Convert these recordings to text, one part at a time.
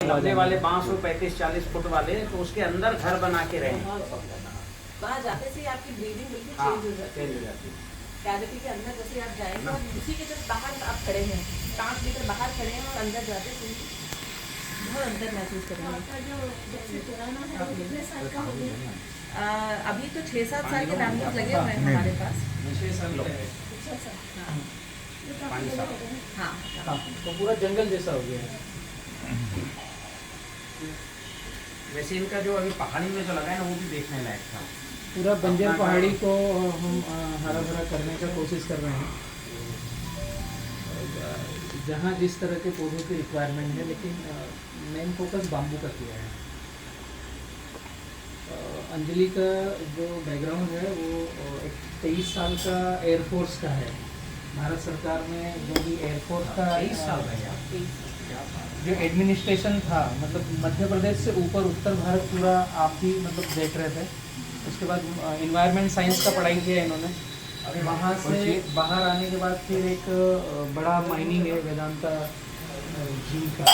लंबे वाले बांस हो 35-40 फुट वाले, तो उसके अंदर घर बना के रहे। वहाँ जाते से ही आपकी ब्रीदिंग बिल्कुल हाँ, चेंज हो जाती चेंज है। हो जाती है। कैविटी के अंदर जैसे आप जाएंगे और उसी के जस्ट बाहर आप खड़े हैं, 5 मीटर बाहर खड़े हैं और अंदर जाते से ही बहुत अंतर महसूस करेंगे। आपका जो सबसे पुराना है वो कितने साल का हो गया? अभी तो 6-7 साल के बैम्बूज लगे हुए हैं हमारे पास। 6 साल लोग। अच्छा सर, हाँ ये काफी पाँच बड़े साल। हो गए हैं। हाँ तो पूरा जंगल जैसा हो गया है। वैसे इनका जो अभी पहाड़ी में जो लगा है ना, वो भी देखने लायक था। पूरा बंजर अपना पहाड़ी को हम हरा भरा करने का कोशिश कर रहे हैं, जहाँ जिस तरह के पौधों की रिक्वायरमेंट है, लेकिन मेन फोकस बाम्बू का किया है। अंजलि का जो बैकग्राउंड है वो एक 23 साल का एयरफोर्स का है। भारत सरकार में जो भी एयरफोर्स का 23 साल का है। जो एडमिनिस्ट्रेशन था, मतलब मध्य प्रदेश से ऊपर उत्तर भारत पूरा आप ही मतलब देख रहे थे। उसके बाद इन्वायरमेंट साइंस का पढ़ाई किया इन्होंने। अभी वहाँ से बाहर आने के बाद फिर एक बड़ा माइनिंग है वेदांता झील का,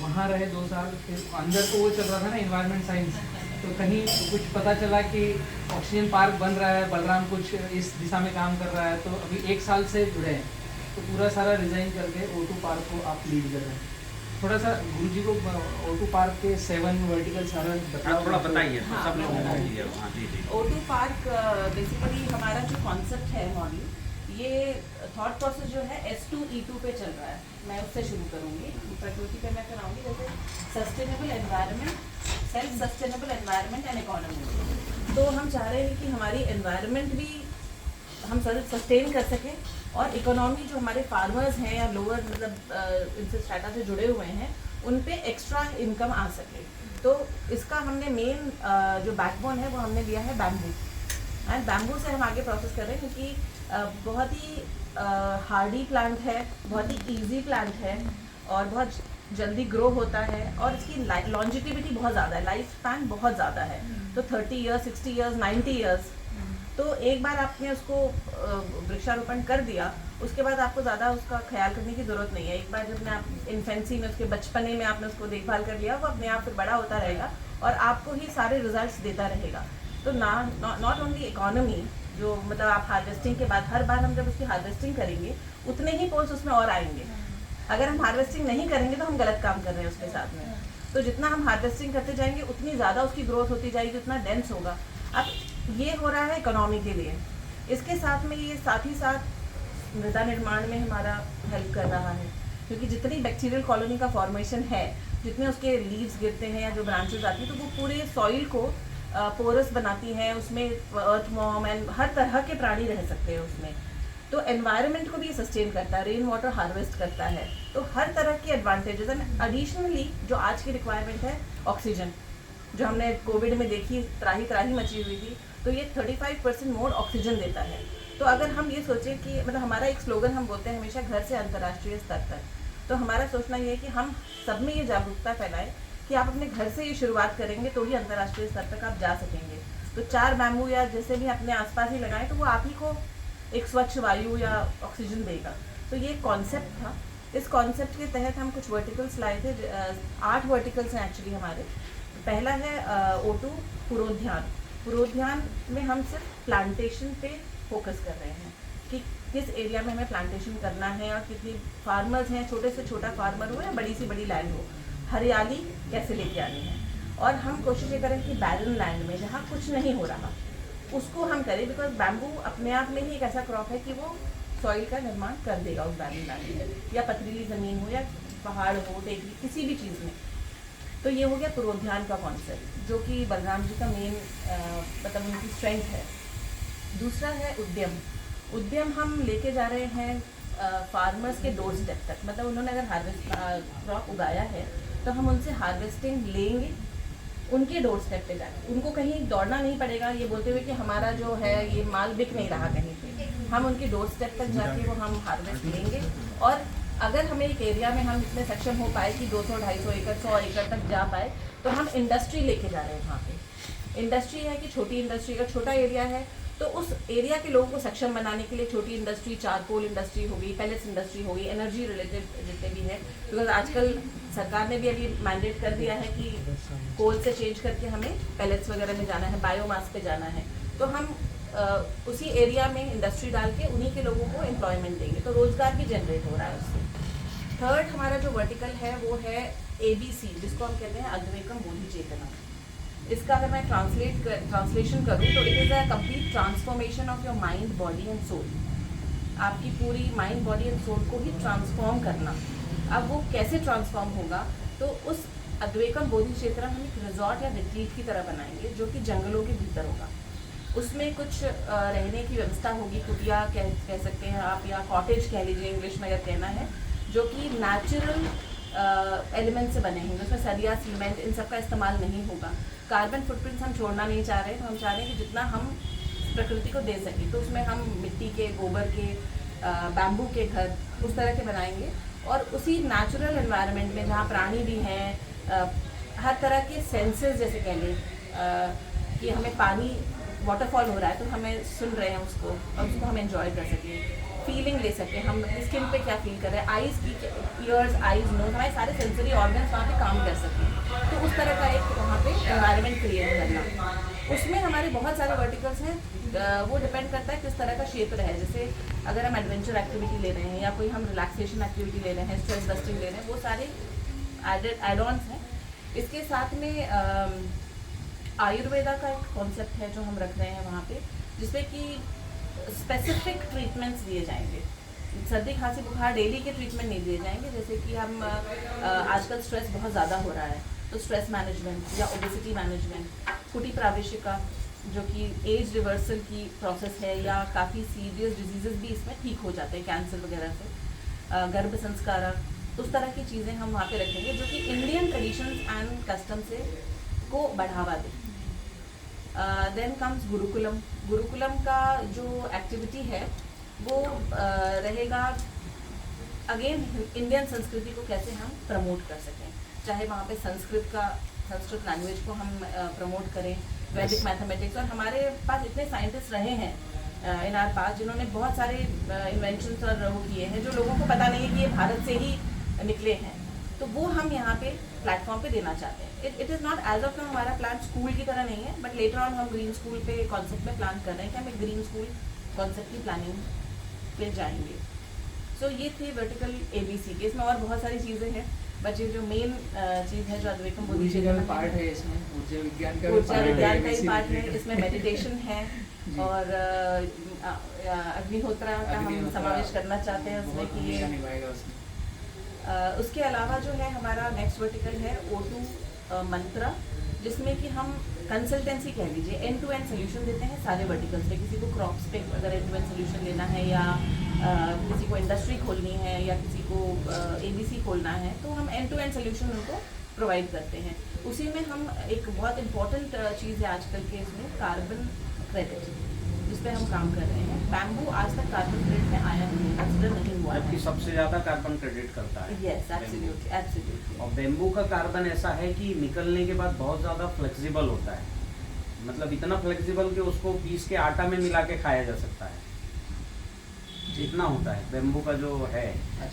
वहाँ रहे 2 साल। फिर अंदर तो वो चल रहा था ना इन्वायरमेंट साइंस, तो कहीं कुछ पता चला कि ऑक्सीजन पार्क बन रहा है, बलराम कुछ इस दिशा में काम कर रहा है, तो अभी 1 साल से जुड़े हैं। तो पूरा सारा रिज़ाइन करके O2 पार्क को आप लीड कर रहे हैं। थोड़ा सा गुरु जी को O2 पार्क के 7 वर्टिकल सारा थोड़ा बताइए तो हाँ, सब लोगों को। बताइए। हाँ जी जी। O2 पार्क बेसिकली हमारा जो कॉन्सेप्ट है मॉडल, ये थॉट प्रोसेस जो है S2E2 पे चल रहा है। मैं उससे शुरू करूँगी, प्रकृति पे मैं कराऊंगी। जैसे sustainable environment, self sustainable environment and economy. तो हम चाह रहे हैं कि हमारी एनवायरनमेंट भी हम सस्टेन कर सकें, और इकोनॉमी जो हमारे फार्मर्स हैं या लोअर मतलब इनसे स्ट्राटा से जुड़े हुए हैं, उन पे एक्स्ट्रा इनकम आ सके। तो इसका हमने मेन जो बैकबोन है वो हमने लिया है बैम्बू। एंड बैम्बू से हम आगे प्रोसेस कर रहे हैं, क्योंकि बहुत ही हार्डी प्लांट है, बहुत ही इजी प्लांट है, और बहुत जल्दी ग्रो होता है, और इसकी लॉन्जिटिविटी बहुत ज़्यादा है, लाइफ स्पैन बहुत ज़्यादा है। तो 30 ईयर्स, 60 ईयर्स, 90 ईयर्स। तो एक बार आपने उसको वृक्षारोपण कर दिया, उसके बाद आपको ज़्यादा उसका ख्याल करने की ज़रूरत नहीं है। एक बार जब आप इन्फेंसी में, उसके बचपने में आपने उसको देखभाल कर लिया, वो अपने आप फिर बड़ा होता रहेगा और आपको ही सारे रिजल्ट्स देता रहेगा। तो नॉट ओनली इकोनॉमी, जो मतलब आप हार्वेस्टिंग के बाद हर बार हम जब उसकी हार्वेस्टिंग करेंगे, उतने ही पोल्स उसमें और आएंगे। अगर हम हार्वेस्टिंग नहीं करेंगे तो हम गलत काम कर रहे हैं उसके साथ में। तो जितना हम हार्वेस्टिंग करते जाएंगे, उतनी ज़्यादा उसकी ग्रोथ होती जाएगी, उतना डेंस होगा। अब ये हो रहा है इकोनॉमी के लिए। इसके साथ में ये साथ ही साथ मृदा निर्माण में हमारा हेल्प कर रहा है, क्योंकि जितनी बैक्टीरियल कॉलोनी का फॉर्मेशन है, जितने उसके लीव्स गिरते हैं या जो ब्रांचेस आती हैं, तो वो पूरे सॉइल को पोरस बनाती हैं। उसमें अर्थवॉर्म एंड हर तरह के प्राणी रह सकते हैं उसमें। तो एनवायरनमेंट को भी सस्टेन करता है, रेन वाटर हार्वेस्ट करता है। तो हर तरह के एडवांटेजेस एंड एडिशनली जो आज की रिक्वायरमेंट है ऑक्सीजन, जो हमने कोविड में देखी, त्राही त्राही मची हुई थी, तो ये 35% मोर ऑक्सीजन देता है। तो अगर हम ये सोचें कि मतलब हमारा एक स्लोगन हम बोलते हैं हमेशा, घर से अंतर्राष्ट्रीय स्तर तक। तो हमारा सोचना ये है कि हम सब में ये जागरूकता फैलाएं कि आप अपने घर से ये शुरुआत करेंगे तो ही अंतर्राष्ट्रीय स्तर तक आप जा सकेंगे। तो 4 बैम्बू या जैसे भी अपने आसपास ही लगाएं, तो वो आप ही को एक स्वच्छ वायु या ऑक्सीजन देगा। तो ये कॉन्सेप्ट था। इस कॉन्सेप्ट के तहत हम कुछ वर्टिकल्स लाए थे। 8 वर्टिकल्स हैं एक्चुअली हमारे। पहला है O2 पुरोध्यान। पुरोध्यान में हम सिर्फ प्लांटेशन पे फोकस कर रहे हैं कि किस एरिया में हमें प्लांटेशन करना है, और कितनी फार्मर्स हैं, छोटे से छोटा फार्मर हो या बड़ी से बड़ी लैंड हो, हरियाली कैसे लेके आनी है। और हम कोशिश ये करें कि बैरन लैंड में जहाँ कुछ नहीं हो रहा उसको हम करें, बिकॉज बैम्बू अपने आप में ही एक ऐसा क्रॉप है कि वो सॉइल का निर्माण कर देगा उस बैरन लैंड में, या पथरीली ज़मीन हो या पहाड़ हो, टेकरी, किसी भी चीज़ में। तो ये हो गया पुरोध्यान का कॉन्सेप्ट, जो कि बलराम जी का मेन मतलब उनकी स्ट्रेंथ है। दूसरा है उद्यम। उद्यम हम लेके जा रहे हैं फार्मर्स के डोर स्टेप तक। मतलब उन्होंने अगर हार्वेस्ट क्रॉप उगाया है, तो हम उनसे हार्वेस्टिंग लेंगे, उनके डोर स्टेप पे जाएंगे। उनको कहीं दौड़ना नहीं पड़ेगा ये बोलते हुए कि हमारा जो है ये माल बिक नहीं रहा कहीं पे। हम उनके डोर स्टेप तक जाके वो हम हार्वेस्ट लेंगे। और अगर हमें एक एरिया में हम इतने सक्षम हो पाए कि 200-250 एकड़, 100 एकड़ तक जा पाए, तो हम इंडस्ट्री लेके जा रहे हैं वहाँ पे। इंडस्ट्री है कि छोटी इंडस्ट्री, अगर छोटा एरिया है तो उस एरिया के लोगों को सक्षम बनाने के लिए छोटी इंडस्ट्री, चारकोल इंडस्ट्री हो गई, पैलेट्स इंडस्ट्री हो गई, एनर्जी रिलेटेड जितने भी है, बिकॉज आजकल सरकार ने भी अभी मैंडेट कर दिया है कि कोल से चेंज करके हमें पैलेट्स वगैरह में जाना है, बायोमास पे जाना है, तो हम उसी एरिया में इंडस्ट्री डाल के उन्हीं के लोगों को एम्प्लॉयमेंट देंगे, तो रोजगार भी जनरेट हो रहा है उससे। थर्ड हमारा जो वर्टिकल है वो है ABC, जिसको हम कहते हैं अद्वैकम बोधि चेतना। इसका अगर मैं ट्रांसलेशन करूँ तो it is a complete transformation of your mind, body and soul. आपकी पूरी माइंड, बॉडी एंड सोल को ही ट्रांसफॉर्म करना। अब वो कैसे ट्रांसफॉर्म होगा, तो उस अद्वैकम बोधि चेतना हम एक रिजॉर्ट या रिट्रीट की तरह बनाएंगे जो कि जंगलों के भीतर होगा। उसमें कुछ रहने की व्यवस्था होगी, कुटिया कह सकते हैं आप, या कॉटेज कह लीजिए इंग्लिश में अगर कहना है, जो कि नेचुरल एलिमेंट से बने होंगे। उसमें सरिया, सीमेंट इन सब का इस्तेमाल नहीं होगा। कार्बन फुटप्रिंट्स हम छोड़ना नहीं चाह रहे, तो हम चाह रहे हैं कि जितना हम प्रकृति को दे सकें, तो उसमें हम मिट्टी के, गोबर के, बैम्बू के घर उस तरह के बनाएंगे, और उसी नेचुरल एनवायरनमेंट में जहाँ प्राणी भी हैं, हर तरह के सेंसेस जैसे कह लें कि हमें पानी, वाटरफॉल हो रहा है तो हमें सुन रहे हैं उसको, और उसको हम एंजॉय कर सकें, फीलिंग ले सकें, हम अपनी स्किन पे क्या फील कर रहे हैं, आईज की, ईयर्स, आईज, नोज, हमारे सारे सेंसरी ऑर्गन्स वहाँ पे काम कर सकें। तो उस तरह का एक वहाँ पे एनवायरनमेंट क्रिएट करना। उसमें हमारे बहुत सारे वर्टिकल्स हैं, वो डिपेंड करता है किस तरह का क्षेत्र है। जैसे अगर हम एडवेंचर एक्टिविटी ले रहे हैं, या कोई हम रिलैक्सेशन एक्टिविटी ले रहे हैं, स्ट्रेस बस्टिंग ले रहे हैं, वो सारे एड-ऑन्स हैं। इसके साथ में आयुर्वेदा का एक कॉन्सेप्ट है जो हम रख रहे हैं वहाँ पे, जिसमें कि स्पेसिफिक ट्रीटमेंट्स दिए जाएंगे। सर्दी, खांसी, बुखार डेली के ट्रीटमेंट नहीं दिए जाएंगे। जैसे कि हम आजकल स्ट्रेस बहुत ज़्यादा हो रहा है, तो स्ट्रेस मैनेजमेंट या ओबेसिटी मैनेजमेंट, कुटी प्रावेशिका जो कि एज रिवर्सल की प्रोसेस है, या काफ़ी सीरियस डिजीजेस भी इसमें ठीक हो जाते हैं, कैंसर वगैरह से, गर्भ संस्कार, उस तरह की चीज़ें हम वहाँ पे रखेंगे जो कि इंडियन ट्रेडिशंस एंड कस्टम से को बढ़ावा दें। Then comes Gurukulam. गुरुकुलम का जो एक्टिविटी है वो रहेगा अगेन इंडियन संस्कृति को कैसे हम प्रमोट कर सकें, चाहे वहाँ पे संस्कृत लैंग्वेज को हम प्रमोट करें, वैदिक मैथमेटिक्स, और हमारे पास इतने साइंटिस्ट रहे हैं इन आर पास जिन्होंने बहुत सारे इन्वेंशंस और वो किए हैं जो लोगों को पता नहीं है कि ये भारत से ही निकले हैं, तो वो हम यहाँ पे प्लेटफॉर्म पे देना चाहते हैं। It is not as of now हमारा प्लान स्कूल की तरह नहीं है, बट लेटर ऑन हम ग्रीन स्कूल पे कॉन्सेप्ट में प्लान कर रहे हैं कि हम एक ग्रीन स्कूल कॉन्सेप्ट की प्लानिंग पे जाएंगे। सो ये थे वर्टिकल ABC के। इसमें और बहुत सारी चीज़ें हैं, बट ये जो मेन चीज़ है जो अद्वैकम बोधि चेतना पार्ट है, इसमें ऊर्जा विज्ञान का ही पार्ट है, इसमें मेडिटेशन है, और अग्निहोत्रा का हम समावेश करना चाहते हैं उसमें कि ये। उसके अलावा जो है हमारा नेक्स्ट वर्टिकल है O2 मंत्रा, जिसमें कि हम कंसल्टेंसी कह लीजिए, एंड टू एंड सोल्यूशन देते हैं सारे वर्टिकल्स पे। किसी को क्रॉप्स पे अगर एंड टू एंड सोल्यूशन लेना है, या किसी को इंडस्ट्री खोलनी है, या किसी को ABC खोलना है, तो हम एंड टू एंड सोल्यूशन उनको प्रोवाइड करते हैं। उसी में हम एक बहुत इंपॉर्टेंट चीज़ है आजकल के इसमें, कार्बन क्रेडिट, जिस पे हम काम कर रहे हैं। बैम्बू आज तक कार्बन क्रेडिट में आया नहीं, कंसिडर नहीं हुआ है, सबसे ज़्यादा कार्बन क्रेडिट करता है। Yes, absolutely, absolutely. और बेम्बू का कार्बन ऐसा है कि निकलने के बाद बहुत ज़्यादा फ्लेक्सिबल होता है, मतलब इतना फ्लेक्सिबल कि उसको पीस के आटा में मिला के खाया जा सकता है, इतना होता है बेम्बू का जो है।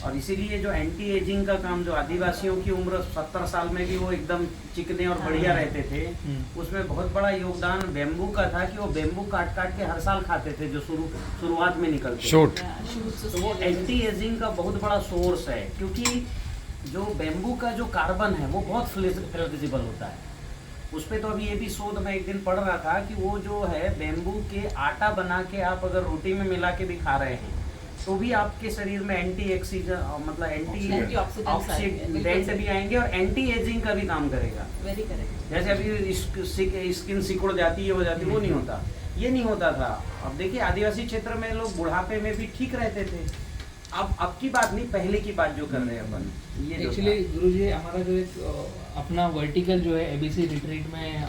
और इसीलिए जो एंटी एजिंग का काम, जो आदिवासियों की उम्र 70 साल में भी वो एकदम चिकने और बढ़िया रहते थे, उसमें बहुत बड़ा योगदान बेम्बू का था कि वो बेम्बू काट काट के हर साल खाते थे, जो शुरुआत में निकलते शूट। तो वो एंटी एजिंग का बहुत बड़ा सोर्स है, क्योंकि जो बेम्बू का जो कार्बन है वो बहुत फ्लेक्सिबल होता है। उस पर तो अभी ये भी शोध मैं एक दिन पढ़ रहा था कि वो जो है बेम्बू के आटा बना के आप अगर रोटी में मिला के भी खा रहे हैं, तो भी आपके शरीर में मतलब एंटी ऑक्सीडेंट भी आएंगे, और एंटी एजिंग का भी काम करेगा। Very correct. जैसे अभी स्किन सिकुड़ जाती है, हो जाती है, वो नहीं होता, ये नहीं होता था। अब देखिए आदिवासी क्षेत्र में लोग बुढ़ापे में भी ठीक रहते थे। अब की बात नहीं, पहले की बात जो कर रहे हैं अपन। ये एक्चुअली गुरुजी हमारा जो एक अपना वर्टिकल जो है ABC रिट्रीट में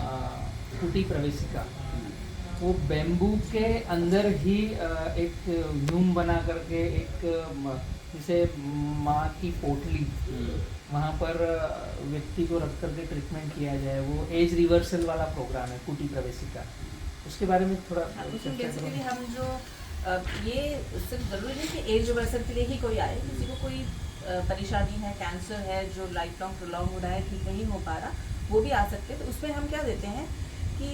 कुटी प्रवेशिका, वो बेम्बू के अंदर ही एक ह्यूम बना करके एक जैसे माँ की पोटली, वहाँ पर व्यक्ति को रख करके ट्रीटमेंट किया जाए, वो एज रिवर्सल वाला प्रोग्राम है कुटी प्रवेशिका। उसके बारे में थोड़ा उसमें बेसिकली हम जो ये सिर्फ जरूरी नहीं कि एज वर्सन के लिए ही कोई आए, किसी को कोई परेशानी है, कैंसर है जो लाइफ लॉन्ग प्रोलॉन्ग हो रहा है, ठीक नहीं हो पा रहा, वो भी आ सकते हैं। तो उसमें हम क्या देते हैं कि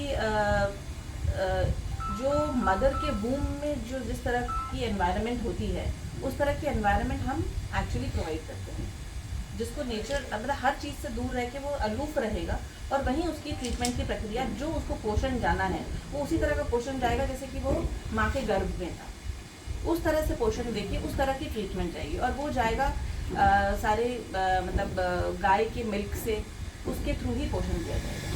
जो मदर के वूम में जो जिस तरह की एनवायरनमेंट होती है, उस तरह की एनवायरनमेंट हम एक्चुअली प्रोवाइड करते हैं, जिसको नेचर मतलब हर चीज़ से दूर रह के वो अलूफ रहेगा, और वहीं उसकी ट्रीटमेंट की प्रक्रिया जो उसको पोषण जाना है वो उसी तरह का पोषण जाएगा जैसे कि वो माँ के गर्भ में था, उस तरह से पोषण देके उस तरह की ट्रीटमेंट जाएगी। और वो जाएगा सारे मतलब गाय के मिल्क से, उसके थ्रू ही पोषण दिया जाएगा।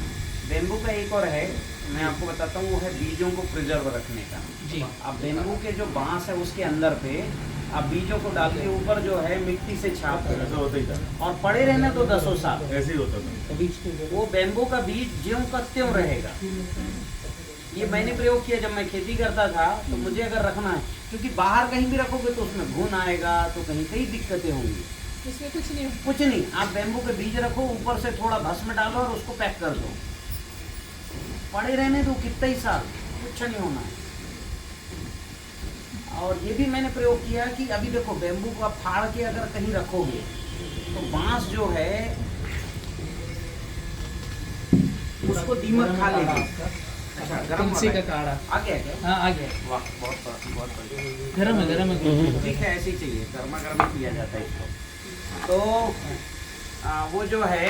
बेम्बू का एक और है, मैं आपको बताता हूँ, वो है बीजों को प्रिजर्व रखने का। जी। अब बेम्बू के जो बांस है उसके अंदर पे आप बीजों को डाल के ऊपर जो है मिट्टी से छाप ऐसा कर होता ही था, और पड़े रहने तो 10 साल, ऐसे ही होता था। बीज के वो बेम्बू का बीज ज्यों का त्यों रहेगा। ये मैंने प्रयोग किया जब मैं खेती करता था, तो मुझे अगर रखना है, क्योंकि बाहर कहीं भी रखोगे तो उसमें घुन आएगा, तो कहीं कई दिक्कतें होंगी। इसमें कुछ नहीं कुछ नहीं, आप बेम्बू के बीज रखो, ऊपर से थोड़ा भस्म डालो और उसको पैक कर दो, पड़े रहने दो कितना ही साल, कुछ नहीं होना है। और ये भी मैंने प्रयोग किया कि अभी देखो बेम्बू को आप फाड़ के अगर कहीं रखोगे तो बांस जो है उसको दीमक खा लेगी। अच्छा, गरम तुलसी वाला का है। काढ़ा। आ गया क्या? हाँ आ गया, वाह, बहुत बढ़िया। गरम है गरम है। ठीक है, ऐसे ही चाहिए, गर्मा गर्म ही पिया जाता है इसको। तो वो जो है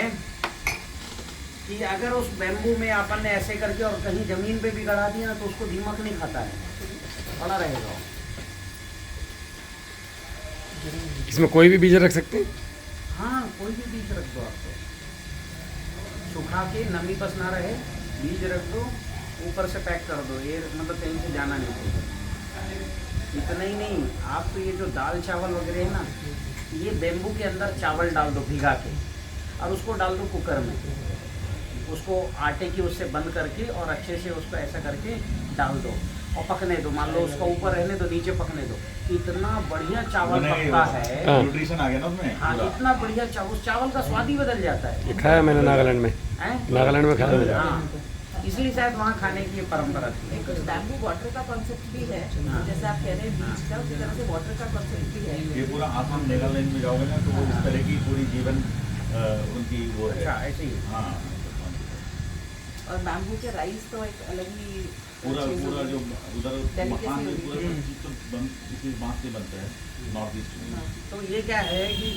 कि अगर उस बेम्बू में अपन ने ऐसे करके और कहीं जमीन पे भी गड़ा दिया तो उसको दीमक नहीं खाता है, पड़ा रहेगा। इसमें कोई भी बीज रख सकते हैं? हाँ, कोई भी बीज रख दो, आपको सुखा के नमी बस ना रहे, बीज रख दो, ऊपर से पैक कर दो, ये मतलब कहीं से जाना नहीं चाहिए। इतना ही नहीं, आप तो ये जो दाल चावल वगैरह है ना, ये बेम्बू के अंदर चावल डाल दो भिगा के और उसको डाल दो कुकर में, उसको आटे की उससे बंद करके और अच्छे से उसको ऐसा करके डाल दो और पकने दो। मान लो उसको ऊपर रहने दो, नीचे पकने दो, इतना बढ़िया चावल पकता है। हाँ। न्यूट्रिशन आ गया ना उसमें हाँ, पूरा। इतना बढ़िया चावल, उस चावल का स्वाद ही बदल जाता है। ये खाया मैंने नागालैंड में, हैं? नागालैंड में खाया मैंने। हाँ, इसलिए शायद वहाँ खाने की ये परंपरा थी। एक बैम्बू वाटर का कॉन्सेप्ट भी है, हाँ। जैसे आप कह रहे हैं बीज का, उसी तरह से वाटर का कॉन्सेप्ट भी है। ये पूरा आसाम नागालैंड में जाओगे ना तो वो इस तरह की पूरी जीवन उनकी वो है। अच्छा, ऐसे ही। हाँ, और बैम्बू के राइस तो एक अलग ही पूरा चीज़ पूरा होगी। जो उधर Delicacy मकान में होगी। पूरा सब चीज़ तो इसी बांस से बनता है नॉर्थ ईस्ट में। हाँ। तो ये क्या है कि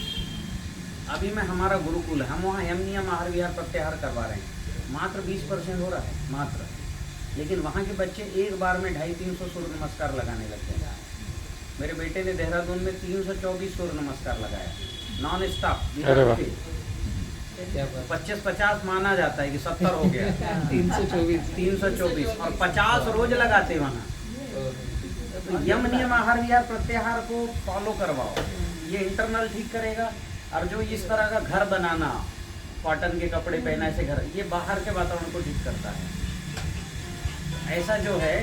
अभी में हमारा गुरुकुल है, हम वहाँ यम नियम आहार विहार प्रत्याहार करवा रहे हैं, मात्र 20% हो रहा है मात्र, लेकिन वहाँ के बच्चे एक बार में 250-300 सूर्य नमस्कार लगाने लगते हैं। मेरे बेटे ने देहरादून में 324 सूर्य नमस्कार लगाया नॉन स्टॉप। अरे वाह। क्या बात। 25-50 माना जाता है कि 70 हो गया। 324 324 और 50 रोज लगाते वहाँ। तो यम नियम आहार विहार प्रत्याहार को फॉलो करवाओ, ये इंटरनल ठीक करेगा। और जो इस तरह का घर बनाना, कॉटन के कपड़े पहना ऐसे घर, ये बाहर के वातावरण को ठीक करता है। ऐसा जो है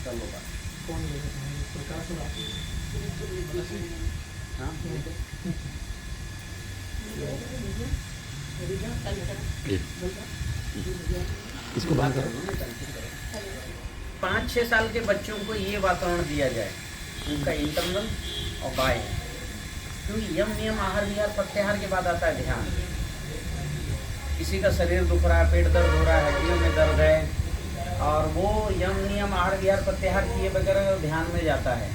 चलो बात। कौन लेगा? प्रकाश हाँ? इसको बंद करो। 5-6 साल के बच्चों को ये वातावरण दिया जाए, उनका इंटरनल और बाह्य, क्योंकि यम नियम आहार विहार प्रत्याहार के बाद आता है ध्यान। किसी का शरीर दुख रहा है, पेट दर्द हो रहा है, हड्डियों में दर्द है, और वो यम नियम आहार विहार प्रत्याहार किए बगैर ध्यान में जाता है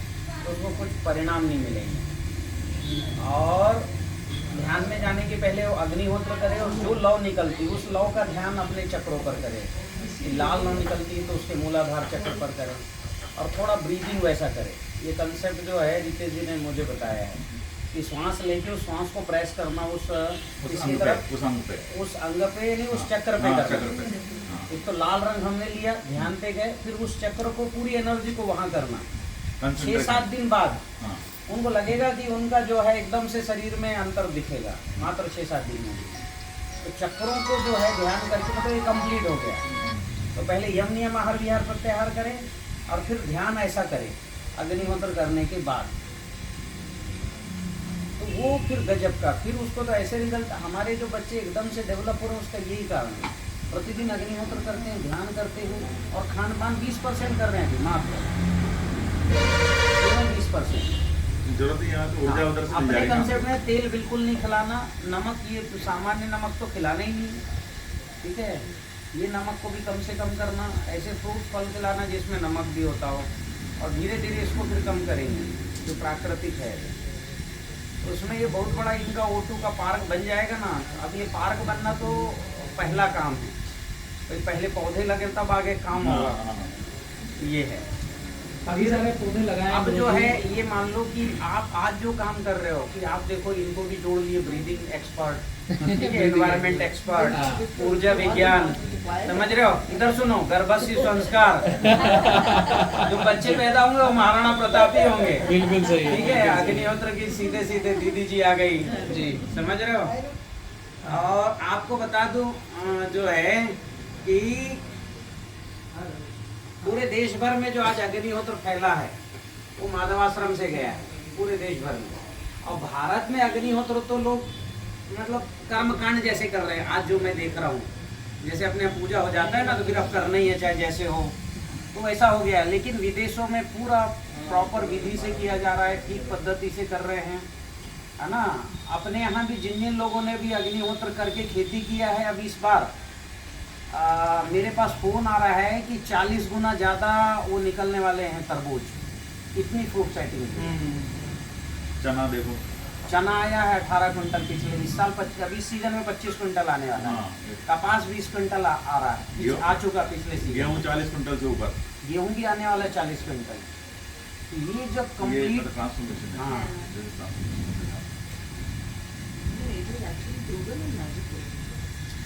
तो उसको कुछ परिणाम नहीं मिलेंगे। और ध्यान में जाने के पहले वो अग्निहोत्र करे और जो लौ निकलती उस लौ का ध्यान अपने चक्रों पर करे। कि लाल लौ निकलती है तो उसके मूलाधार चक्र पर करे और थोड़ा ब्रीदिंग वैसा करे। ये कंसेप्ट जो है रितेश जी ने मुझे बताया है कि श्वास लेके उस श्वास को प्रेस करना उस अंग तरफ, पे, उस अंग पे, उस अंग पे नहीं उस चक्र पे हाँ, करना। चक्र पे, हाँ। एक तो लाल रंग हमने लिया, ध्यान पे गए, फिर उस चक्र को पूरी एनर्जी को वहाँ करना। 6-7 दिन बाद हाँ। उनको लगेगा कि उनका जो है एकदम से शरीर में अंतर दिखेगा, मात्र 6-7 दिन में। तो चक्रों को जो है ध्यान करके मतलब ये कंप्लीट हो गया। तो पहले यम नियम आहार विहार प्रत्याहार करें और फिर ध्यान ऐसा करें अग्निहोत्र करने के बाद, तो वो फिर गजब का, फिर उसको तो ऐसे रिजल्ट। हमारे जो बच्चे एकदम से डेवलप हो रहे हैं उसका यही कारण है प्रतिदिन अग्निहोत्र करते हैं, ध्यान करते हैं और खान पान 20% कर रहे हैं अभी मात्र, केवल 20%। जरूरत ही यहाँ तो ऊर्जा उधर से मिल अपने जाएगी ना। कंसेप्ट में तेल बिल्कुल नहीं खिलाना, नमक ये सामान्य नमक तो खिलाना ही नहीं, ठीक है, ये नमक को भी कम से कम करना, ऐसे फ्रूट फल खिलाना जिसमें नमक भी होता हो, और धीरे धीरे इसको फिर कम करेंगे जो प्राकृतिक है। तो उसमें ये बहुत बड़ा इनका O2 का पार्क बन जाएगा ना। अब ये पार्क बनना तो पहला काम है, तो पहले पौधे लगे तब आगे काम हाँ, होगा, हाँ, हाँ। ये है। काफी सारे पौधे लगाए अब जो है ये मान लो कि आप आज जो काम कर रहे हो कि आप देखो इनको भी जोड़ लिए, ब्रीदिंग एक्सपर्ट, ठीक है, एनवायरमेंट एक्सपर्ट, ऊर्जा विज्ञान, समझ रहे हो, इधर सुनो, गर्भस्थ संस्कार, जो बच्चे पैदा होंगे वो महाराणा प्रताप ही होंगे, बिल्कुल सही है, ठीक है, अग्निहोत्र की सीधे सीधे दीदी जी आ गई जी। समझ रहे हो। और आपको बता दूं जो है कि पूरे देश भर में जो आज अग्निहोत्र फैला है वो माधवाश्रम से गया है पूरे देश भर में, और भारत में अग्निहोत्र तो लोग मतलब कर्मकांड जैसे कर रहे हैं। आज जो मैं देख रहा हूँ, जैसे अपने यहाँ पूजा हो जाता है ना तो फिर अब करना ही है चाहे जैसे हो, तो ऐसा हो गया है। लेकिन विदेशों में पूरा प्रॉपर विधि से किया जा रहा है, ठीक पद्धति से कर रहे हैं, है ना। अपने यहाँ भी जिन जिन लोगों ने भी अग्निहोत्र करके खेती किया है, अब इस बार मेरे पास फ़ोन आ रहा है कि 40 गुना ज़्यादा वो निकलने वाले हैं तरबूज, इतनी फ्रूट सेटिंग। चना देखो, चना आया है 18 क्विंटल पिछले, इस साल अभी इस सीजन में 25 क्विंटल आने वाला है। हाँ। कपास 20 क्विंटल आ रहा है, आ चुका पिछले सीजन। गेहूँ 40 क्विंटल से ऊपर, गेहूँ भी आने वाला है 40 क्विंटल। तो ये जब ये कंप्लीट ट्रांसफॉर्मेशन है। हाँ। जैसे transformation है।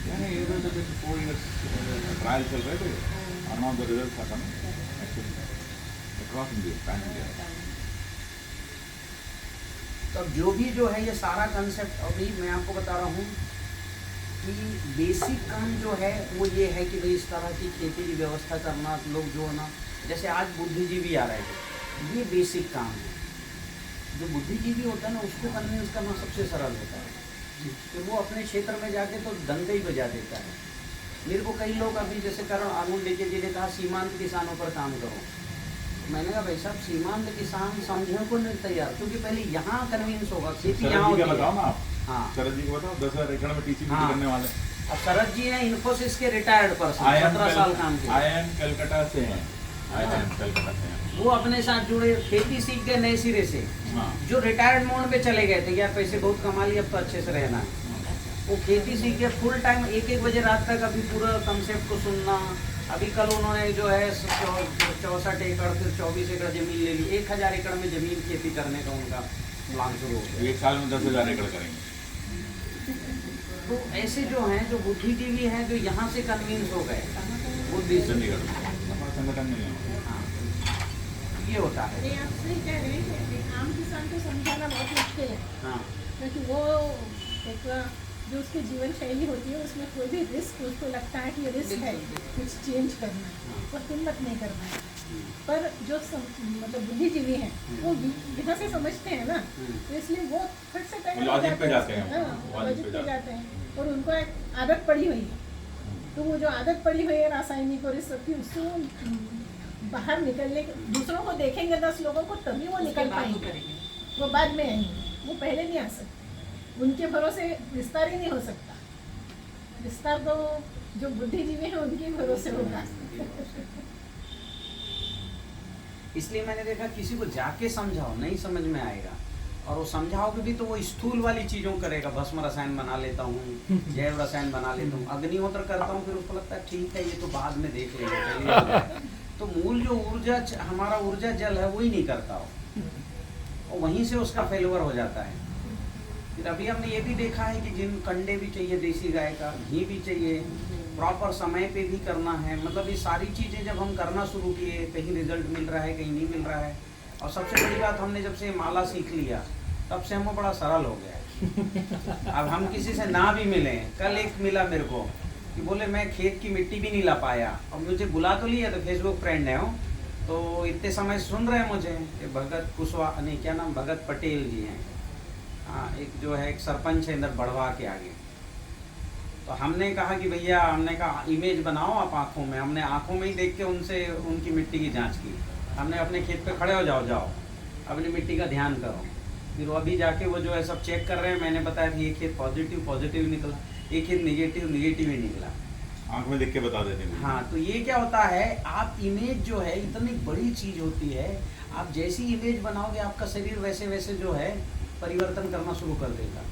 नहीं, ये तो जब 4 years ट्रायल चल रहे थे, और now the results are coming across India, pan India. तो जो भी जो है ये सारा कंसेप्ट अभी मैं आपको बता रहा हूँ कि बेसिक काम जो है वो ये है कि भाई इस तरह की खेती की व्यवस्था करना, लोग जो है ना, जैसे आज बुद्धिजीवी आ रहे थे, ये बेसिक काम है। जो बुद्धिजीवी होता है ना उसको कन्विंस करना सबसे सरल होता है, कि वो अपने क्षेत्र में जाके तो डंका ही बजा देता है। मेरे को कई लोग अभी जैसे करण आनंद लेके जी ने कहा सीमांत किसानों पर काम करो, मैंने कहा भाई साहब सीमांत किसान समझने को नहीं तैयार, क्योंकि पहले यहाँ कन्विंस होगा, खेती यहाँ शरद जी होती का है। बताओ ना आप, हाँ, शरद जी को बताओ, 10,000 एकड़ में टीसीपी हाँ। करने वाले। अब शरद जी हैं इन्फोसिस के रिटायर्ड पर्सन, 17 साल काम किए, IIM कलकत्ता से हैं, IIM कलकत्ता से हैं। वो अपने साथ जुड़े, खेती सीख गए नए सिरे से। हाँ। जो रिटायर्ड मोड पे चले गए थे, यार पैसे बहुत कमा लिए अब तो अच्छे से रहना है, वो खेती सीख के फुल टाइम 1-1 बजे रात तक अभी पूरा कंसेप्ट को सुनना। अभी कल उन्होंने जो है 64 एकड़ फिर 24 एकड़ जमीन ले ली, 1000 एकड़ में जमीन खेती करने का उनका प्लान शुरू हो गया। एक साल में 10,000 एकड़ करेंगे। तो ऐसे जो हैं, जो बुद्धिजीवी हैं, जो यहाँ से कन्विंस हो गए बुद्धि से, चंडीगढ़ हमारा संगठन में नहीं है। हाँ, ये होता है। ये आप सही कह रहे हैं कि आम किसान को समझाना बहुत मुश्किल है, हाँ, क्योंकि वो एक जो उसकी जीवन शैली होती है उसमें कोई भी रिस्क उसको लगता है कि ये रिस्क है, कुछ चेंज करना है, वो हिम्मत नहीं करना है। पर जो मतलब बुद्धिजीवी हैं वो बिना से समझते हैं ना, तो इसलिए वो फट से तैयार हो लॉजिक पे जाते हैं, हाँ, लॉजिक पे जाते हैं, और उनको एक आदत पड़ी हुई है। तो वो जो आदत पड़ी हुई है रासायनिक और इस सब की, उसको बाहर निकलने, दूसरों को देखेंगे 10 लोगों को तभी वो निकल पाएंगे, वो बाद में आएंगे, वो पहले नहीं आ सकते। उनके भरोसे विस्तार ही नहीं हो सकता, विस्तार तो जो बुद्धिजीवी हैं उनके भरोसे होगा। इसलिए मैंने देखा किसी को जाके समझाओ नहीं समझ में आएगा, और वो समझाओगे भी तो वो स्थूल वाली चीज़ों करेगा, भस्म रसायन बना लेता हूँ, जैव रसायन बना लेता हूँ, अग्निहोत्र करता हूँ, फिर उसको लगता है ठीक है ये तो बाद में देख लेंगे, चलिए। तो मूल जो ऊर्जा हमारा ऊर्जा जल है वही नहीं करता हो, और वहीं से उसका फेलवर हो जाता है। फिर अभी हमने ये भी देखा है कि जिन कंडे भी चाहिए देसी गाय का, घी भी चाहिए, प्रॉपर समय पे भी करना है, मतलब ये सारी चीज़ें जब हम करना शुरू किए, कहीं रिजल्ट मिल रहा है कहीं नहीं मिल रहा है। और सबसे बड़ी बात, हमने जब से माला सीख लिया तब से हमको बड़ा सरल हो गया है। अब हम किसी से ना भी मिले, कल एक मिला मेरे को कि बोले मैं खेत की मिट्टी भी नहीं ला पाया, और मुझे बुला तो लिया, तो फेसबुक फ्रेंड है वो, तो इतने समय से सुन रहे हैं मुझे कि भगत कुशवाहा नहीं, क्या नाम, भगत पटेल जी हैं, हाँ, एक जो है एक सरपंच है इधर बढ़वा के आगे, तो हमने कहा कि भैया, हमने कहा इमेज बनाओ आप आँखों में। हमने आँखों में ही देख के उनसे उनकी मिट्टी की जांच की। हमने अपने खेत पे खड़े हो जाओ अपनी मिट्टी का ध्यान करो। फिर वो अभी जाके वो जो है सब चेक कर रहे हैं। मैंने बताया कि ये खेत पॉजिटिव निकला, ये खेत निगेटिव ही निकला। आंख में देख के बता देते हैं। हाँ, तो ये क्या होता है, आप इमेज जो है इतनी बड़ी चीज होती है। आप जैसी इमेज बनाओगे आपका शरीर वैसे वैसे जो है परिवर्तन करना शुरू कर देगा।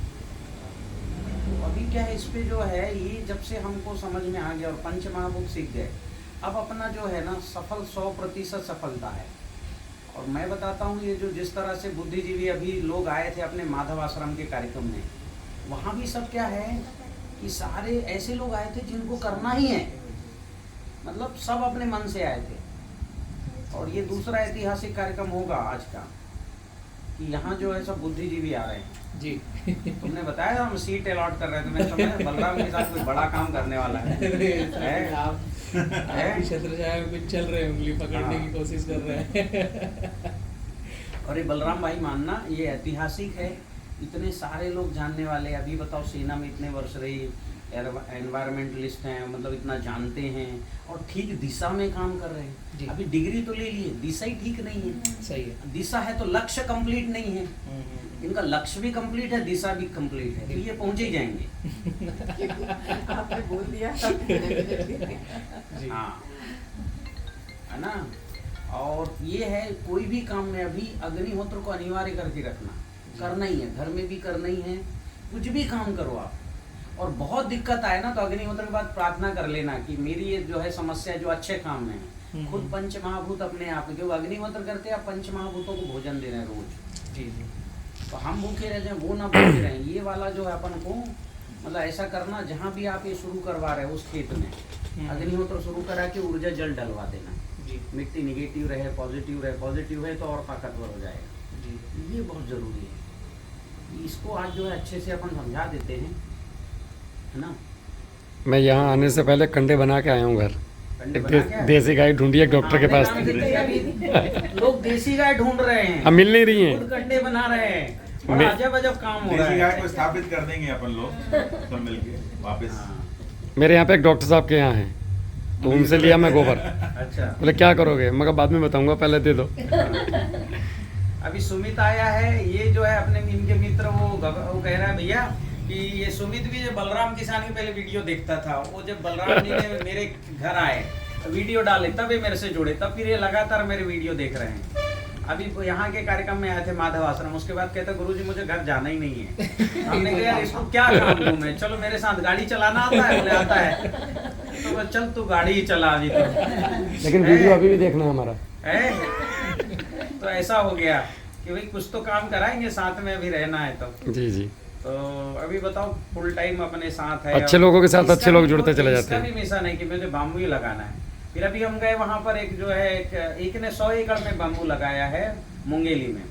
तो अभी क्या है, इस पे जो है ये जब से हमको समझ में आ गया और पंच महाभूत सीख गए, अब अपना जो है ना सफल 100% सफलता है। और मैं बताता हूँ, ये जो जिस तरह से बुद्धिजीवी अभी लोग आए थे अपने माधव आश्रम के कार्यक्रम में, वहाँ भी सब क्या है कि सारे ऐसे लोग आए थे जिनको करना ही है, मतलब सब अपने मन से आए थे। और ये दूसरा ऐतिहासिक कार्यक्रम होगा आज का कि यहाँ जो है सब बुद्धिजीवी आ रहे हैं जी। तुमने बताया हम सीट अलॉट कर रहे थे, मैं समझ बलराम के साथ कोई बड़ा काम करने वाला है? आप छत्र छाया में कुछ चल रहे हैं, उंगली पकड़ने की कोशिश कर रहे हैं। और ये बलराम भाई मानना ये ऐतिहासिक है, इतने सारे लोग जानने वाले। अभी बताओ, सेना में इतने वर्ष रही, एनवायरमेंटलिस्ट हैं, मतलब इतना जानते हैं और ठीक दिशा में काम कर रहे जी। हैं। अभी डिग्री तो ले लिए, दिशा ही ठीक नहीं है। सही है। दिशा है तो लक्ष्य कंप्लीट नहीं है। इनका लक्ष्य भी कंप्लीट है, दिशा भी कंप्लीट है, तो ये पहुंच ही जाएंगे। आपने बोल दिया। जी। हाँ, है ना। और ये है कोई भी काम में अभी अग्निहोत्र को अनिवार्य करके रखना, करना ही है, घर में भी करना ही है, कुछ भी काम करो आप। और बहुत दिक्कत आए ना तो अग्निहोत्र के बाद प्रार्थना कर लेना कि मेरी ये जो है समस्या जो अच्छे काम में है, खुद पंच महाभूत अपने आप, क्योंकि अग्निहोत्र करते हैं आप पंच महाभूतों को भोजन दे रहे हैं रोज। जी जी। तो हम भूखे रह जाए, वो ना भूखे रहें। ये वाला जो है अपन को मतलब ऐसा करना, जहाँ भी आप ये शुरू करवा रहे हो उस खेत में अग्निहोत्र शुरू करा के ऊर्जा जल डलवा देना। जी मिट्टी निगेटिव रहे, पॉजिटिव है तो और ताकतवर हो जाएगा। जी। ये बहुत जरूरी है। इसको आज जो है अच्छे से अपन समझा देते हैं, है ना। मैं यहाँ आने से पहले कंडे बना के आया हूँ घर। कंडे एक बना के आए? देसी गाय ढूंढी एक डॉक्टर के पास हाँ, थी। अभी लोग देसी गाय ढूंढ रहे हैं, अब मिल नहीं रही हैं। खुद कंडे बना रहे हैं, और मैं- अजब अजब काम हो रहा देसी गाय है। को स्थापित कर देंगे अपन लोग सब मिलके वापस। हाँ, मेरे यहाँ पे एक डॉक्टर साहब के यहाँ हैं, तो उनसे लिया मैं गोबर। अच्छा। बोले क्या करोगे? मैं कहा बाद में बताऊंगा, पहले दे दो। अभी सुमित आया है, ये जो है अपने इनके मित्र, वो कह रहा है भैया कि ये सुमित भी जब बलराम किसान की पहले वीडियो देखता था, वो जब बलराम जी ने मेरे घर आए वीडियो डाले तब ये मेरे से जुड़े, तब फिर ये लगातार मेरे वीडियो देख रहे हैं। अभी यहाँ के कार्यक्रम में आए थे माधव आश्रम, उसके बाद कहते गुरुजी मुझे घर जाना ही नहीं है। हमने कहा यार इसको क्या काम दूं मैं, चलो मेरे साथ गाड़ी चलाना आता है, बोले आता है, तो बस चल तू गाड़ी ही चला अभी तो। लेकिन वीडियो अभी भी देखना है हमारा। है तो ऐसा हो गया कि भाई कुछ तो काम कराएंगे, साथ में अभी रहना है तो। जी जी। तो अभी बताओ फुल टाइम अपने साथ है, अच्छे लोगों के साथ इसका अच्छे लोग भी जुड़ते चले इसका जाते हैं। भी मिशन है कि मुझे बाम्बू ही लगाना है। फिर अभी हम गए वहाँ पर, एक जो है एक ने 100 एकड़ में बाम्बू लगाया है मुंगेली में,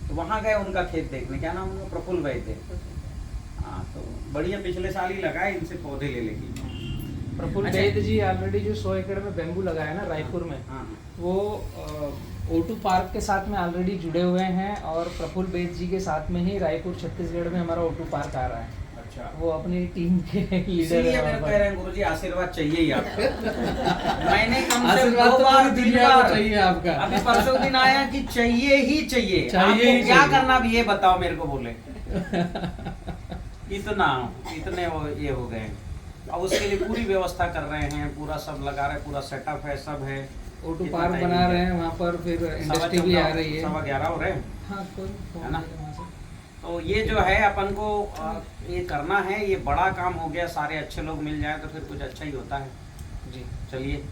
तो वहाँ गए उनका खेत देखने। क्या नाम उनका? प्रफुल्ल भाई थे। हाँ, तो बढ़िया, पिछले साल ही लगाए, इनसे पौधे ले लेके। प्रफुल्ल अच्छा। वैद जी ऑलरेडी जो 100 एकड़ में बेम्बू लगाया ना रायपुर में, हाँ, वो O2 पार्क के साथ में ऑलरेडी जुड़े हुए हैं, और प्रफुल्ल वैद जी के साथ में ही रायपुर छत्तीसगढ़ में हमारा O2 पार्क आ रहा है। अच्छा। वो अपनी टीम के लीडर इसीलिए है मेरे वहाँ कह पर। रहे हैं गुरुजी आशीर्वाद चाहिए ही आपको। मैंने कम से आशीर्वाद 2 तो बार पूरी 3 दुनिया को बार चाहिए आपका। अभी परसों दिन आया कि चाहिए ही चाहिए। चाहिए आपको ही क्या चाहिए। करना अब ये बताओ मेरे को, बोले इतने वो ये हो गए। अब उसके लिए पूरी व्यवस्था कर रहे हैं, पूरा सब लगा रहे हैं, पूरा सेटअप है, सब है। O2 कितना पार्क टाइम बना हो रहे गया? हैं वहाँ पर, फिर 11:15 इंडस्ट्री भी आ रही है। 11:15 हो रहे हैं। हाँ, कोई है ना? वहाँ से। तो ये जो है अपन को ये करना है, ये बड़ा काम हो गया। सारे अच्छे लोग मिल जाए तो फिर कुछ अच्छा ही होता है। जी चलिए।